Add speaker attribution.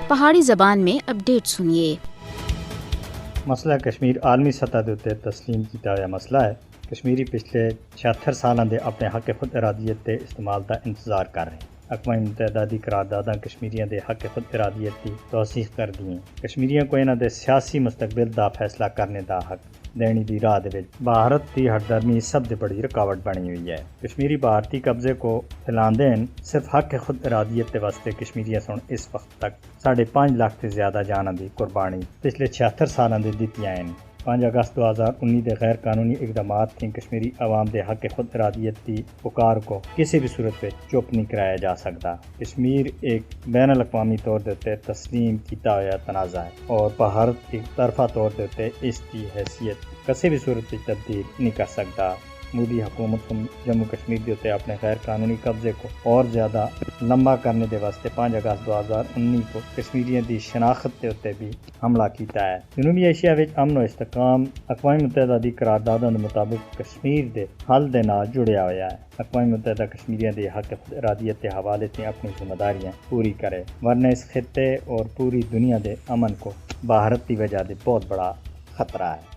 Speaker 1: پہاڑی زبان میں اپڈیٹ سنیے۔
Speaker 2: مسئلہ کشمیر عالمی سطح کے اتنے تسلیم کیا ہوا مسئلہ ہے۔ کشمیری پچھلے 76 سالوں کے اپنے حق خود ارادیت کے استعمال کا انتظار کر رہے ہیں۔ اقوام متحدہ کی قرارداداں کشمیریوں کے حق خود ارادیت کی توثیق کر دی ہیں۔ کشمیریوں کو انہوں کے سیاسی مستقبل کا فیصلہ کرنے کا حق دینی دی راہ دے بھارت کی ہردرمی سب سے بڑی رکاوٹ بنی ہوئی ہے۔ کشمیری بھارتی قبضے کو پھیلاندین صرف حق خود ارادیت کے واسطے کشمیریاں سن اس وقت تک 5.5 لاکھ سے زیادہ جانوں کی قربانی پچھلے 76 سالوں سے دیتی ہیں۔ 5 اگست 2019 کے غیر قانونی اقدامات تھیں کشمیری عوام کے حق خود ارادیت کی پکار کو کسی بھی صورت میں چپ نہیں کرایا جا سکتا۔ کشمیر ایک بین الاقوامی طور پر تسلیم کیا ہوا تنازع ہے اور بھارت ایک طرفہ طور پر اس کی حیثیت کسی بھی صورت میں تبدیل نہیں کر سکتا۔ مودی حکومت کو جموں کشمیر کے اتنے اپنے غیر قانونی قبضے کو اور زیادہ لمبا کرنے کے واسطے 5 اگست 2019 کو کشمیریوں کی شناخت کے اتنے بھی حملہ کیتا ہے۔ جنوبی ایشیا میں امن و استحکام اقوام متحدہ کی قراردادوں کے مطابق کشمیر کے حل کے نال جڑیا ہوا ہے۔ اقوام متحدہ کشمیریوں کے حق خود ارادیت کے حوالے سے اپنی ذمہ داریاں پوری کرے، ورنہ اس خطے اور پوری دنیا کے امن کو بھارت کی وجہ سے بہت بڑا خطرہ ہے۔